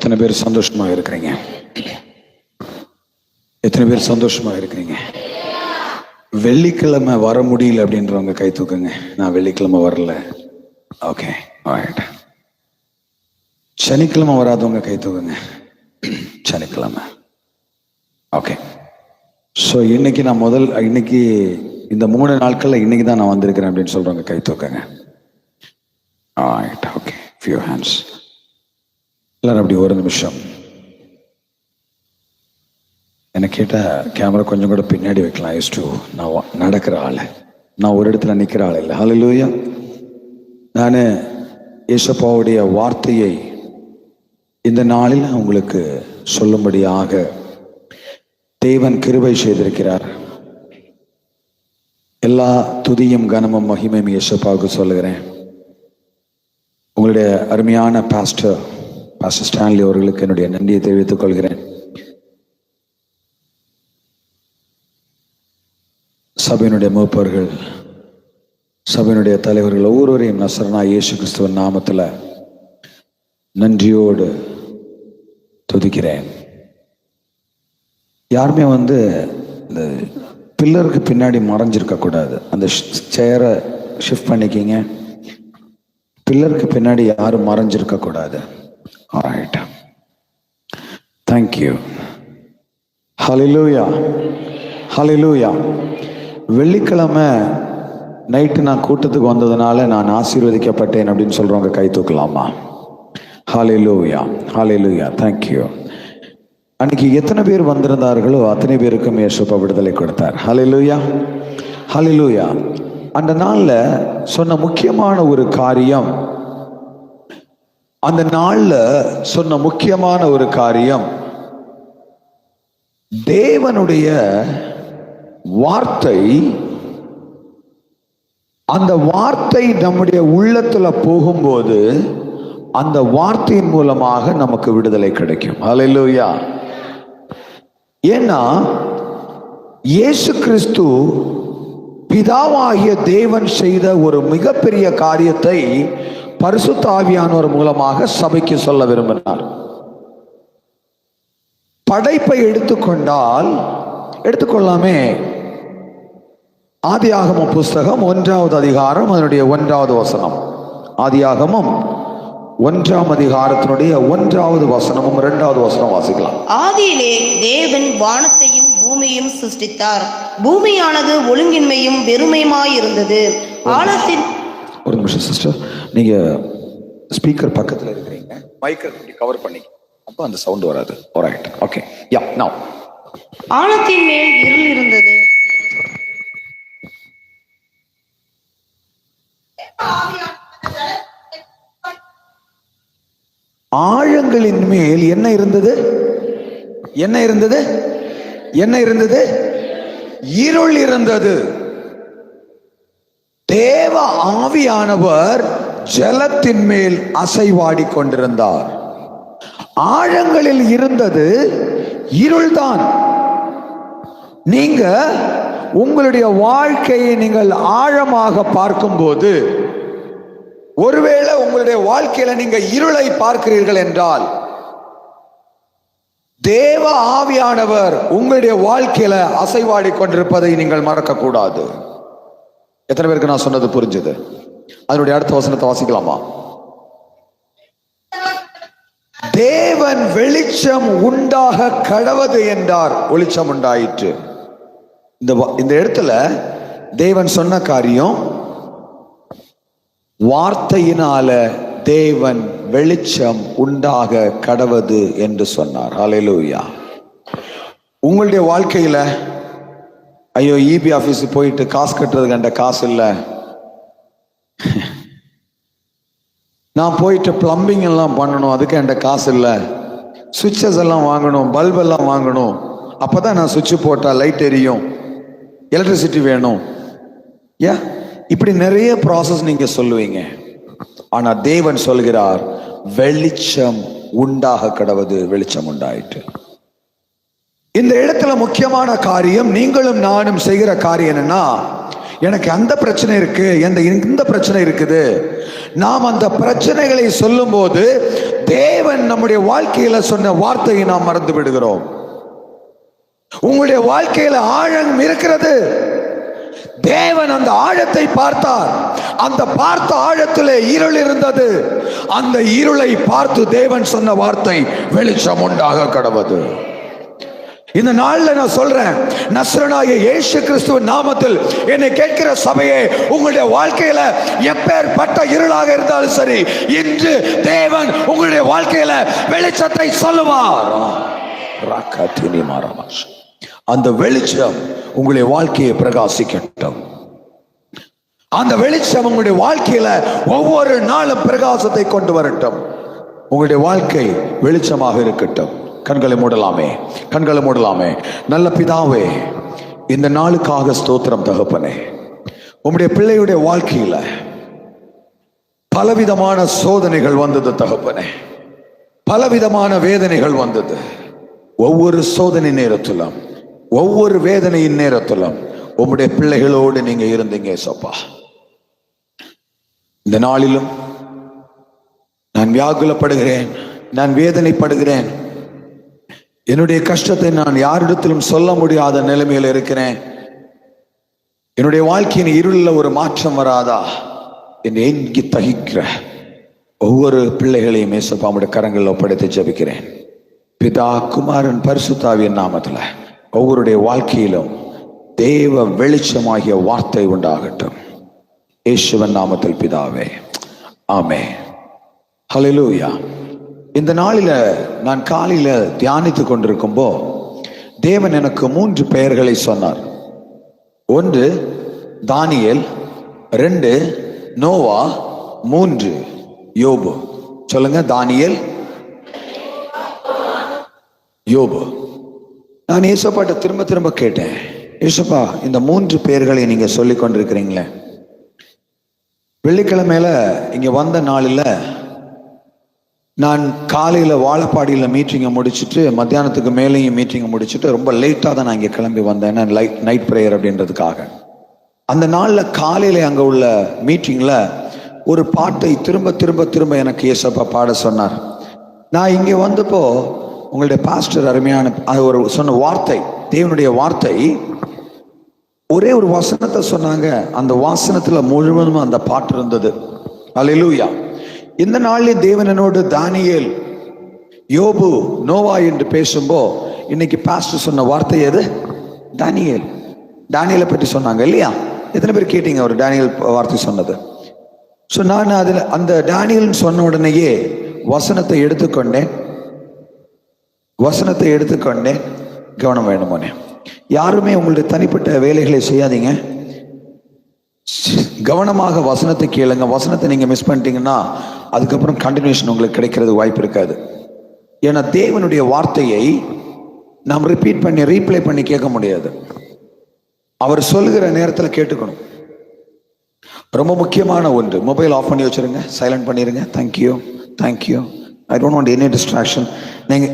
எத்தனை பேர் சந்தோஷமாக இருக்கிறீங்க? எத்தனை பேர் சந்தோஷமாக இருக்கிறீங்க? வெள்ளிக்கிழமை வர முடியல அப்படின்றவங்க கை தூக்குங்க. நான் வெள்ளிக்கிழமை வரல. Okay, right. சனிக்கிழமை வராதவங்க கை தூக்குங்க. சனிக்கிழமை. ஓகே. ஸோ இன்னைக்கு நான் இன்னைக்கு இந்த 3 நாட்கள்ல இன்னைக்கு தான் நான் வந்திருக்கிறேன் அப்படின்னு சொல்றவங்க கை தூக்குங்க. Right, okay. Few hands. எல்லாரும் அப்படி ஒரு நிமிஷம் என்ன கேட்டால் கேமரா கொஞ்சம் கூட பின்னாடி வைக்கலாம். நான் நடக்கிற ஆள், நான் ஒரு இடத்துல நிற்கிற ஆள் இல்லை. ஹல்லேலூயா. நான் இயேசுப்பாவுடைய வார்த்தையை இந்த நாளில் உங்களுக்கு சொல்லும்படியாக தேவன் கிருபை செய்திருக்கிறார். எல்லா துதியும் கனமும் மகிமையும் இயேசுப்பாவுக்கு சொல்லுகிறேன். உங்களுடைய அருமையான பாஸ்டர் ஸ்டான்லி அவர்களுக்கு என்னுடைய நன்றியை தெரிவித்துக் கொள்கிறேன். சபையினுடைய மூப்பர்கள், சபையினுடைய தலைவர்கள் ஒவ்வொருவரையும் நசரேயனாகிய இயேசு கிறிஸ்துவின் நாமத்தில் நன்றியோடு துதிக்கிறேன். யாருமே இந்த பில்லருக்கு பின்னாடி மறைஞ்சிருக்க கூடாது. அந்த சேரை ஷிஃப்ட் பண்ணிக்கிங்க. பில்லருக்கு பின்னாடி யாரும் மறைஞ்சிருக்க கூடாது. Alright, thank you. Hallelujah, hallelujah. வெள்ளிக்கிழமை நைட்டு நான் கூட்டத்துக்கு வந்ததுனால நான் ஆசீர்வதிக்கப்பட்டேன் அப்படின்னு சொல்றவங்க கை தூக்கலாமா? ஹல்லேலூயா, ஹல்லேலூயா, தேங்க்யூ. அன்னைக்கு எத்தனை பேர் வந்திருந்தார்களோ அத்தனை பேருக்கும் இயேசுப்பா விடுதலை கொடுத்தார். ஹல்லேலூயா, ஹல்லேலூயா. அந்த நாள்ல சொன்ன முக்கியமான ஒரு காரியம், அந்த நாள்ல சொன்ன முக்கியமான ஒரு காரியம், தேவனுடைய வார்த்தை, அந்த வார்த்தை நம்முடைய உள்ளத்துல போகும்போது அந்த வார்த்தையின் மூலமாக நமக்கு விடுதலை கிடைக்கும். ஹல்லேலூயா. ஏன்னா இயேசு கிறிஸ்து பிதாவாகிய தேவன் செய்த ஒரு மிகப்பெரிய காரியத்தை பரிசுத்த ஆவியானவர் மூலமாக சபைக்கு சொல்ல விரும்பினார். படைப்பை எடுத்துக்கொள்ளாமே. ஆதியாகமம் புஸ்தகம் 1வது அதிகாரம் அதனுடைய 1வது வசனம். ஆதியாகமம் 1ஆம் அதிகாரத்தினுடைய 1வது வசனமும் 2வது வசனம் வாசிக்கலாம். ஆதியிலே தேவன் வானத்தையும் பூமியையும் சிருஷ்டித்தார். பூமியானது ஒழுங்கின்மையும் வெறுமையுமாயிருந்தது. ஆழத்தின் ஒரு நிமிஷம் சிஸ்டர், நீங்க ஸ்பீக்கர் பக்கத்துல இருக்கிறீங்க, மைக்கை கவர் பண்ணி, அப்ப அந்த சவுண்ட் வராது. Alright, okay. யா, நவ. ஆழத்தின் மேல் இருள் இருந்தது. ஆழங்களின் மேல் என்ன இருந்தது? என்ன இருந்தது? என்ன இருந்தது? இருள் இருந்தது. தேவ ஆவியானவர் ஜலத்தின் மேல் அசைவாடி கொண்டிருந்தார். ஆழங்களில் இருந்தது இருள்தான். நீங்க உங்களுடைய வாழ்க்கையை நீங்கள் ஆழமாக பார்க்கும்போது, ஒருவேளை உங்களுடைய வாழ்க்கையில நீங்க இருளை பார்க்கிறீர்கள் என்றால், தேவ ஆவியானவர் உங்களுடைய வாழ்க்கையில அசைவாடி கொண்டிருப்பதை நீங்கள் மறக்க கூடாது. எத்தனை பேருக்கு நான் சொன்னது புரிஞ்சது? அதனுடைய அடுத்த வசனத்தை வாசிக்கலாமா? தேவன் வெளிச்சம் உண்டாக கடவது என்றார், வெளிச்சம் உண்டாயிற்று. இந்த இடத்துல தேவன் சொன்ன காரியம், வார்த்தையினால தேவன் வெளிச்சம் உண்டாக கடவது என்று சொன்னார். ஹல்லேலூயா. உங்களுடைய வாழ்க்கையில ஐயோ இபி ஆபீஸ் போயிட்டு காசு கட்டுறதுக்கு என்கிட்ட காசு இல்லை, நான் போயிட்டு பிளம்பிங் எல்லாம் பண்ணணும் அதுக்கு என்கிட்ட காசு இல்லை, சுவிட்சஸ் எல்லாம் வாங்கணும், பல்ப் எல்லாம் வாங்கணும், அப்பதான் நான் சுவிட்ச் போட்டா லைட் எரியும், எலக்ட்ரிசிட்டி வேணும், இப்படி நிறைய ப்ராசஸ் நீங்க சொல்லுவீங்க. ஆனா தேவன் சொல்கிறார், வெளிச்சம் உண்டாக கடவது, வெளிச்சம் உண்டாயிற்று. இந்த இடத்துல முக்கியமான காரியம், நீங்களும் நானும் செய்கிற காரியம் என்னன்னா, எனக்கு அந்த பிரச்சனை இருக்கு, இந்த பிரச்சனை இருக்குது. நாம் அந்த பிரச்சனைகளை சொல்லும் போது தேவன் நம்முடைய வாழ்க்கையில சொன்ன வார்த்தையை நாம் மறந்து விடுகிறோம். உங்களுடைய வாழ்க்கையில ஆழம் இருக்கிறது. தேவன் அந்த ஆழத்தை பார்த்தார். அந்த பார்த்த ஆழத்திலே இருள் இருந்தது. அந்த இருளை பார்த்து தேவன் சொன்ன வார்த்தை, வெளிச்சம் உண்டாக கடவது. இந்த நாள்ல நான் சொல்றேன், நஸ்ரனாகிய இயேசு கிறிஸ்துவின் நாமத்தில் என்னை கேட்கிற சபையே, உங்களுடைய வாழ்க்கையில எப்பேற்பட்ட இருளாக இருந்தாலும் சரி, இன்று தேவன் உங்களுடைய வாழ்க்கையில வெளிச்சத்தை சொல்லுவார். அந்த வெளிச்சம் உங்களுடைய வாழ்க்கையை பிரகாசிக்கட்டும். அந்த வெளிச்சம் உங்களுடைய வாழ்க்கையில ஒவ்வொரு நாளும் பிரகாசத்தை கொண்டு வரட்டும். உங்களுடைய வாழ்க்கை வெளிச்சமாக இருக்கட்டும். கண்களை மூடலாமே, கண்களை மூடலாமே. நல்ல பிதாவே, இந்த நாளுக்காக ஸ்தோத்திரம் தகப்பனே. உங்களுடைய பிள்ளையுடைய வாழ்க்கையில பலவிதமான சோதனைகள் வந்தது தகப்பனே, பலவிதமான வேதனைகள் வந்தது. ஒவ்வொரு சோதனை நேரத்திலும், ஒவ்வொரு வேதனையின் நேரத்திலும் உம்முடைய பிள்ளைகளோடு நீங்க இருந்தீங்க ஏசப்பா. இந்த நாளிலும் நான் வியாகுலப்படுகிறேன், நான் வேதனைப்படுகிறேன். என்னுடைய கஷ்டத்தை நான் யாரிடத்திலும் சொல்ல முடியாத நிலைமையில் இருக்கிறேன். என்னுடைய வாழ்க்கையின் இருளில் ஒரு மாற்றம் வராதா என்று ஏங்கி தகிக்கிற ஒவ்வொரு பிள்ளைகளையும் ஏசப்பா உம்முடைய கரங்களில் ஒப்படைத்து ஜெபிக்கிறேன். பிதா, குமாரன், பரிசுத்தாவியின் நாமத்துல ஒவ்வொருடைய வாழ்க்கையிலும் தேவ வெளிச்சமாகிய வார்த்தை உண்டாகட்டும். இயேசுவின் நாமத்தில் பிதாவே, ஆமென். ஹல்லேலூயா. இந்த நாளில நான் காலையில தியானித்து கொண்டிருக்கும்போ தேவன் எனக்கு 3 பெயர்களை சொன்னார். 1 தானியேல், 2 நோவா, 3 யோபு. சொல்லுங்க, தானியேல், யோபு. நான் ஏசப்பாட்ட திரும்ப திரும்ப கேட்டேன், ஏசப்பா இந்த 3 பெயர்களை நீங்க சொல்லி கொண்டிருக்கிறீங்களே, வெள்ளிக்கிழமையில இங்க வந்த நாளில் நான் காலையில் வாழப்பாடியில் மீட்டிங்கை முடிச்சுட்டு மத்தியானத்துக்கு மேலேயும் மீட்டிங்கை முடிச்சுட்டு ரொம்ப லேட்டாக தான் நான் இங்கே கிளம்பி வந்தேன், நைட் ப்ரேயர் அப்படின்றதுக்காக. அந்த நாளில் காலையில் அங்கே உள்ள மீட்டிங்கில் ஒரு பாட்டை திரும்ப திரும்ப திரும்ப எனக்கு ஏசப்பா பாட சொன்னார். நான் இங்கே வந்தப்போ உங்களுடைய பாஸ்டர் அருமையான ஒரு சொன்ன வார்த்தை, தேவனுடைய வார்த்தை, ஒரே ஒரு வசனத்தை சொன்னாங்க. அந்த வாசனத்தில் முழுவதும் அந்த பாட்டு இருந்தது. அல்லேலூயா. இந்த நாளில் தேவனோடு தானியேல், யோபு, நோவா என்று பேசும்போ இன்னைக்கு பாஸ்டர் சொன்ன வார்த்தை எது? தானியேல். தானியேலை பற்றி சொன்னாங்க இல்லையா? எத்தனை பேர் கேட்டீங்க ஒரு தானியேல் வார்த்தை சொன்னது? ஸோ நான் அதில் அந்த தானியேல்னு சொன்ன உடனேயே வசனத்தை எடுத்துக்கொண்டேன். கவனம் வேணுமோனே. யாருமே உங்களுடைய தனிப்பட்ட வேலைகளை செய்யாதீங்க. கவனமாக வசனத்தை கேளுங்க. வசனத்தை நீங்க மிஸ் பண்ணிட்டீங்கன்னா அதுக்கப்புறம் கண்டினியூஷன் உங்களுக்கு கிடைக்கிறது வாய்ப்பு இருக்காது. ஏன்னா தேவனுடைய வார்த்தையை நாம் ரிப்பீட் பண்ணி ரீப்ளே பண்ணி கேட்க முடியாது. அவர் சொல்லுகிற நேரத்தில் கேட்டுக்கணும். ரொம்ப முக்கியமான ஒன்று, மொபைல் ஆஃப் பண்ணி வச்சிருங்க, சைலண்ட் பண்ணிடுங்க. Thank you. I don't want any distraction.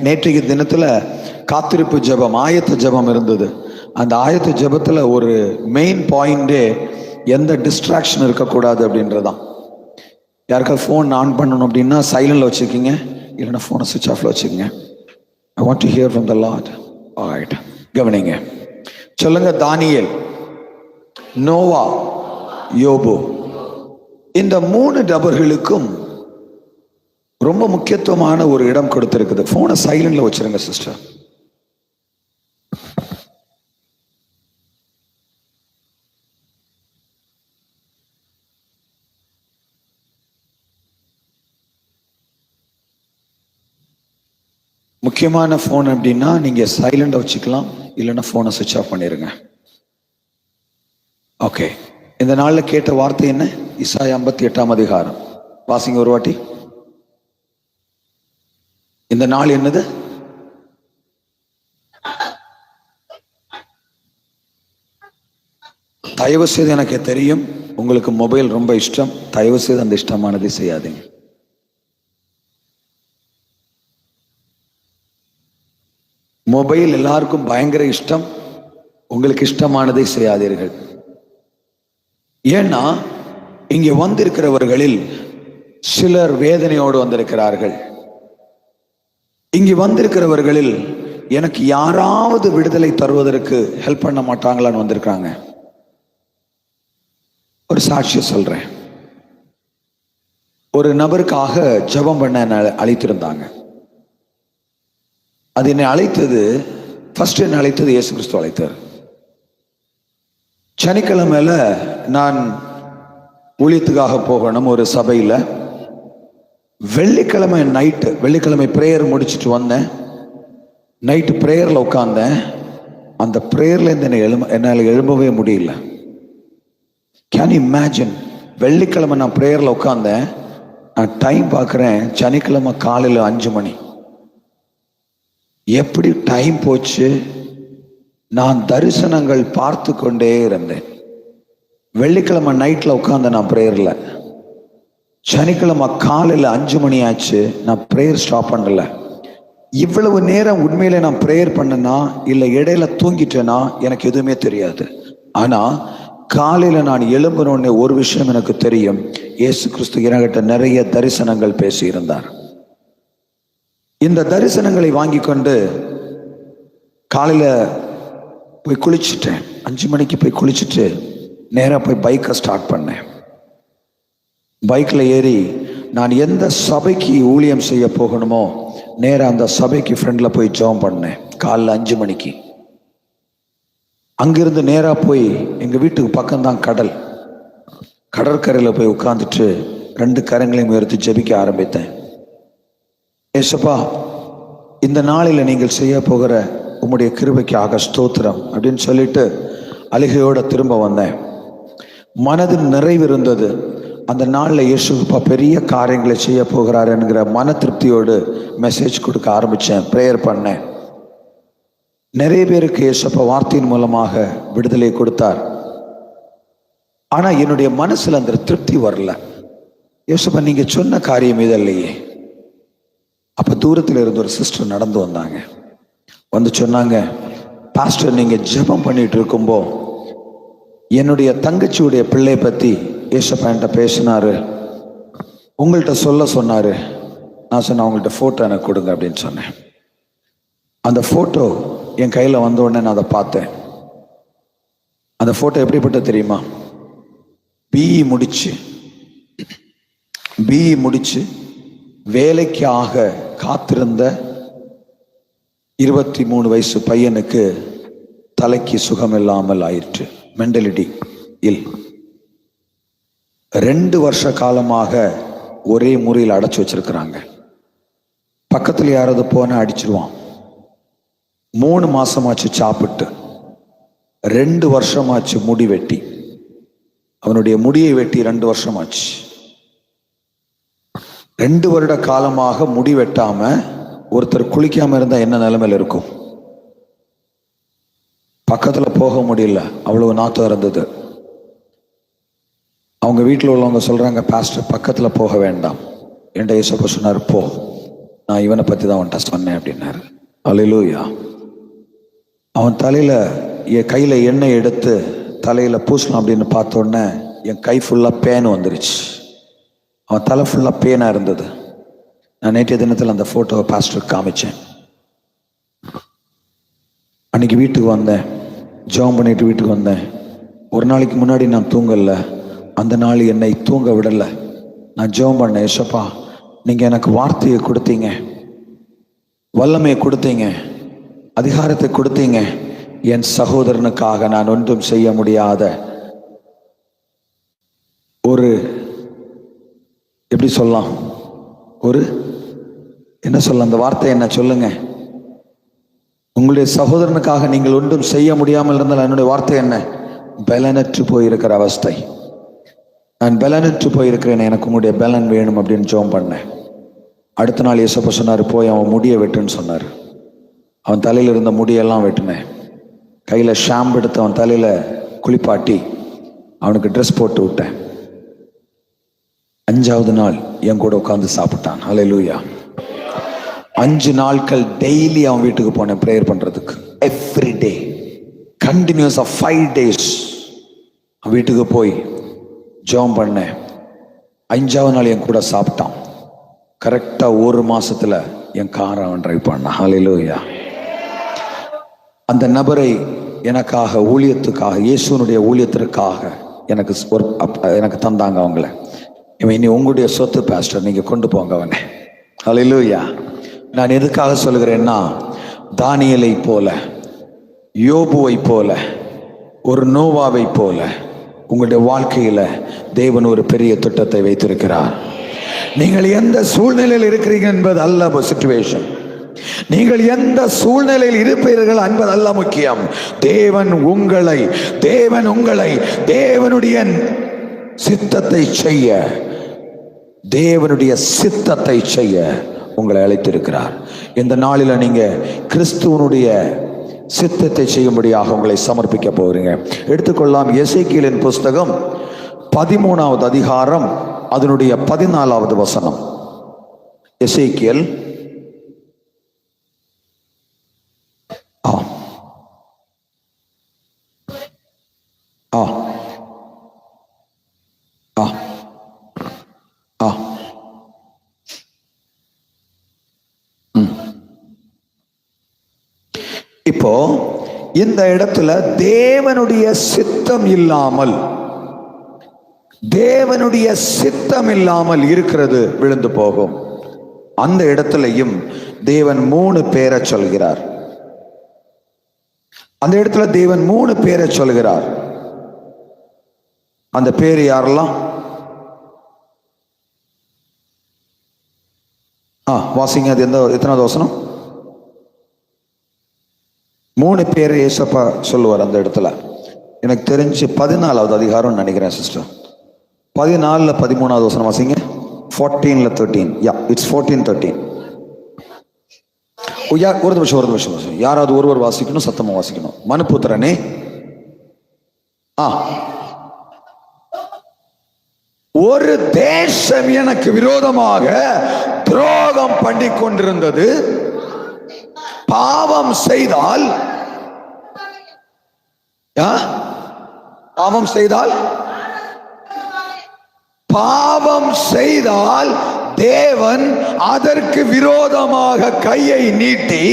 நேற்றைய தினத்தில் காத்திருப்பு ஜெபம், ஆயத்த ஜெபம் இருந்தது. அந்த ஆயத்த ஜெபத்தில் ஒரு மெயின் பாயிண்டே எந்த டிஸ்ட்ராக்ஷன் இருக்கக்கூடாது அப்படின்றதான். யாருக்காவது ஃபோன் ஆன் பண்ணணும் அப்படின்னா சைலண்டில் வச்சுக்கிங்க, இல்லைன்னா ஃபோனை சுவிட்ச் ஆஃபில் வச்சுக்கோங்க. I want to hear from the Lord. Alright, கவனிங்க. சொல்லுங்க, தானியேல், நோவா, யோபு. இந்த 3 நபர்களுக்கும் ரொம்ப முக்கியத்துவமான ஒரு இடம் கொடுத்திருக்குது. ஃபோனை சைலண்டில் வச்சிருங்க சிஸ்டர். முக்கியமான ஃபோன் அப்படின்னா நீங்க சைலண்டா வச்சுக்கலாம், இல்லைன்னா ஃபோனை சுவிட்ச் ஆஃப் பண்ணிருங்க. ஓகே. இந்த நாளில் கேட்ட வார்த்தை என்ன? இசாயா 58ஆம் அதிகாரம் வாசிங்க ஒரு வாட்டி. இந்த நாள் என்னது? தயவு செய்து, எனக்கு தெரியும் உங்களுக்கு மொபைல் ரொம்ப இஷ்டம், தயவு செய்து அந்த இஷ்டமானதை செய்யாதீங்க. மொபைல் எல்லாருக்கும் பயங்கர இஷ்டம், உங்களுக்கு இஷ்டமானதை செய்யாதீர்கள். ஏன்னா இங்கே வந்திருக்கிறவர்களில் சிலர் வேதனையோடு வந்திருக்கிறார்கள். இங்கே வந்திருக்கிறவர்களில் எனக்கு யாராவது விடுதலை தருவதற்கு ஹெல்ப் பண்ண மாட்டாங்களான்னு வந்திருக்காங்க. ஒரு சாட்சியை சொல்றேன். ஒரு நபருக்காக ஜெபம் பண்ண என்னை அழைத்திருந்தாங்க. அது என்னை அழைத்தது, ஃபர்ஸ்ட் என்னை அழைத்தது இயேசு கிறிஸ்து அழைத்தார். சனிக்கிழமையில நான் ஊழியத்துக்காக போகணும் ஒரு சபையில். வெள்ளிக்கிழமை ப்ரேயர் முடிச்சுட்டு வந்தேன். நைட்டு ப்ரேயரில் உட்கார்ந்தேன். அந்த ப்ரேயர்லேருந்து என்னால் எழும்பவே முடியல. Can imagine? வெள்ளிக்கிழமை நான் ப்ரேயரில் உட்கார்ந்தேன். நான் டைம் பார்க்குறேன், சனிக்கிழமை காலையில் 5 மணி. எப்படி டைம் போச்சு? நான் தரிசனங்கள் பார்த்து கொண்டே இருந்தேன். வெள்ளிக்கிழமை நைட்டில் உட்கார்ந்தேன் நான் ப்ரேயரில். சனிக்கிழமை காலையில் 5 மணி ஆச்சு, நான் ப்ரேயர் ஸ்டாப் பண்ணல. இவ்வளவு நேரம் உண்மையிலே நான் ப்ரேயர் பண்ணனா இல்லை இடையில தூங்கிட்டேனா எனக்கு எதுவுமே தெரியாது. ஆனால் காலையில் நான் எழும்பினோடனே ஒரு விஷயம் எனக்கு தெரியும். இயேசு கிறிஸ்து என்கிட்ட நிறைய தரிசனங்கள் பேசியிருந்தார். இந்த தரிசனங்களை வாங்கி கொண்டு காலையில் போய் குளிச்சுட்டேன். 5 மணிக்கு போய் குளிச்சுட்டு நேராக போய் பைக்கை ஸ்டார்ட் பண்ணேன். பைக்கில் ஏறி நான் எந்த சபைக்கு ஊழியம் செய்ய போகணுமோ நேராக அந்த சபைக்கு ஃப்ரெண்டில் போய் ஜெபம் பண்ணேன். காலைல 5 மணிக்கு அங்கிருந்து நேராக போய் எங்கள் வீட்டுக்கு பக்கம்தான் கடற்கரையில் போய் உட்காந்துட்டு 2 கரங்களையும் உயர்த்தி ஜெபிக்க ஆரம்பித்தேன். ஏசப்பா, இந்த நாளில் நீங்கள் செய்ய போகிற உம்முடைய கிருபைக்காக ஸ்தோத்திரம் அப்படின்னு சொல்லிட்டு அழுகையோடு திரும்ப வந்தேன். மனதில் நிறைவு இருந்தது. அந்த நாளில் இயேசுப்பா பெரிய காரியங்களை செய்ய போகிறார் என்கிற மன திருப்தியோடு மெசேஜ் கொடுக்க ஆரம்பித்தேன், ப்ரேயர் பண்ணேன். நிறைய பேருக்கு இயேசுப்பா வார்த்தையின் மூலமாக விடுதலை கொடுத்தார். ஆனால் என்னுடைய மனசில் அந்த திருப்தி வரல. இயேசுப்பா நீங்கள் சொன்ன காரியம் இதல்லையே. அப்போ தூரத்தில் இருந்த ஒரு சிஸ்டர் நடந்து வந்தாங்க. வந்து சொன்னாங்க, பாஸ்டர் நீங்கள் ஜெபம் பண்ணிட்டு இருக்கும்போ என்னுடைய தங்கச்சியுடைய பிள்ளை பற்றி இயேசுப்பா என்கிட்ட பேசினாரு, உங்கள்கிட்ட சொல்ல சொன்னார். நான் சொன்னேன், அவங்கள்ட்ட ஃபோட்டோ எனக்கு கொடுங்க அப்படின்னு சொன்னேன். அந்த ஃபோட்டோ என் கையில் வந்த உடனே நான் அதை பார்த்தேன். அந்த ஃபோட்டோ எப்படிப்பட்ட தெரியுமா? பிஇ முடிச்சு வேலைக்காக காத்திருந்த 23 வயசு பையனுக்கு தலைக்கு சுகம் இல்லாமல் ஆயிற்று. மென்டலிட்டி இல். 2 வருஷ காலமாக ஒரே முறையில் அடைச்சி வச்சிருக்கிறாங்க. பக்கத்தில் யாராவது போனா அடிச்சிருவான். 3 மாசமாச்சு சாப்பிட்டு, 2 வருஷமாச்சு முடி வெட்டி. அவனுடைய முடியை வெட்டி 2 வருஷமாச்சு. 2 வருட காலமாக முடி வெட்டாம ஒருத்தர் குளிக்காம இருந்தா என்ன நிலைமையில இருக்கும்? பக்கத்துல போக முடியல, அவ்வளவு நாத்தம் இருந்தது. அவங்க வீட்டில் உள்ளவங்க சொல்றாங்க, பாஸ்டர் பக்கத்துல போக வேண்டாம். என்கிட்ட இயேசுப்பா சொன்னார், போ, நான் இவனை பத்தி தான் அவன்கிட்ட சொன்னேன் அப்படின்னாரு. அல்லேலூயா. அவன் தலையில என் கையில எண்ணெய் எடுத்து தலையில பூசலாம் அப்படின்னு பார்த்த உடனே என் கை ஃபுல்லா பேன் வந்துருச்சு. அவன் தலை ஃபுல்லா பேனா இருந்தது. நான் நேற்றைய தினத்தில் அந்த போட்டோவை பாஸ்டருக்கு காமிச்சேன். அன்னைக்கு வீட்டுக்கு வந்தேன், ஜெபம் பண்ணிட்டு வீட்டுக்கு வந்தேன். ஒரு நாளைக்கு முன்னாடி நான் தூங்கல. அந்த நாள் என்னை தூங்க விடலை. நான் ஜெபம் பண்ணேன், ஏசப்பா நீங்கள் எனக்கு வார்த்தையை கொடுத்தீங்க, வல்லமையை கொடுத்தீங்க, அதிகாரத்தை கொடுத்தீங்க. என் சகோதரனுக்காக நான் ஒன்றும் செய்ய முடியாத ஒரு, எப்படி சொல்லலாம், ஒரு என்ன சொல்ல, அந்த வார்த்தை என்ன சொல்லுங்க. உங்களுடைய சகோதரனுக்காக நீங்கள் ஒன்றும் செய்ய முடியாமல் இருந்தால் என்னுடைய வார்த்தை என்ன? பலனற்று போயிருக்கிற அவஸ்தை. நான் பலனற்று போயிருக்கிறேன், எனக்கு உங்களுடைய பலன் வேணும் அப்படின்னு ஜெபம் பண்ணேன். அடுத்த நாள் இயேசுப்பா சொன்னார், போய் அவன் முடியை வெட்டுன்னு சொன்னார். அவன் தலையில் இருந்த முடியெல்லாம் வெட்டினேன். கையில் ஷாம்பு எடுத்து அவன் தலையில் குளிப்பாட்டி அவனுக்கு ட்ரெஸ் போட்டு விட்டேன். 5வது நாள் என் கூட உட்காந்து சாப்பிட்டான். ஹல்லேலூயா. 5 நாட்கள் டெய்லி அவன் வீட்டுக்கு போனேன் ப்ரேயர் பண்றதுக்கு. எவ்ரி டே கண்டினியூஸா 5 days அவன் வீட்டுக்கு போய் ஜெபம் பண்ணேன். 5ஆவது நாள் என் கூட சாப்பிட்டான். கரெக்டாக 1 மாசத்துல என் காரை அவன் டிரைவ் பண்ணான். ஹல்லேலூயா. அந்த நபரை எனக்காக ஊழியத்துக்காக, இயேசுனுடைய ஊழியத்திற்காக எனக்கு தந்தாங்க அவங்கள. இவன் இனி உங்களுடைய சொத்து பாஸ்டர், நீங்க கொண்டு போங்க அவனை. ஹல்லேலூயா. நான் எதுக்காக சொல்கிறேன்னா, தானியேலை போல, யோபுவை போல, ஒரு நோவாவை போல உங்களுடைய வாழ்க்கையில தேவன் ஒரு பெரிய திட்டத்தை வைத்திருக்கிறார். நீங்கள் எந்த சூழ்நிலையில் இருக்கிறீங்க என்பது அல்ல சிச்சுவேஷன். நீங்கள் எந்த சூழ்நிலையில் இருப்பீர்கள் என்பது அல்ல முக்கியம். தேவன் உங்களை தேவனுடைய சித்தத்தை செய்ய, தேவனுடைய சித்தத்தை செய்ய உங்களை அழைத்திருக்கிறார். இந்த நாளில நீங்க கிறிஸ்துவனுடைய சித்தத்தை செய்யும்படியாக உங்களை சமர்ப்பிக்க போகிறீங்க. எடுத்துக்கொள்ளலாம் எசேக்கியேலின் புஸ்தகம் 13வது அதிகாரம் அதனுடைய 14வது வசனம். எசேக்கியேல் இப்போ இந்த இடத்துல தேவனுடைய சித்தம் இல்லாமல் இருக்கிறது விழுந்து போகும். அந்த இடத்துலையும் தேவன் 3 பேரை சொல்கிறார். அந்த இடத்துல தேவன் 3 பேரை சொல்கிறார். அந்த பேர் யாரெல்லாம்? வாசிங்க. அது எத்தனாவது வசனம்? 3 பேர் ஏசப்பா சொல்லுவார் அந்த இடத்துல. எனக்கு தெரிஞ்சு 14வது அதிகாரம் நினைக்கிறேன் சிஸ்டர். 14ல் 13வது வசனம் வாசிங்க. 14ல் 13. இட்ஸ் 14:13. ஒரு நிமிஷம் யாராவது ஒருவர் வாசிக்கணும், சத்தமா வாசிக்கணும். மனுபுத்திரனே, ஒரு தேசம் எனக்கு விரோதமாக துரோகம் பண்ணி கொண்டிருந்தது. பாவம் செய்தால் தேவன் அதற்கு விரோதமாக கையை நீட்டி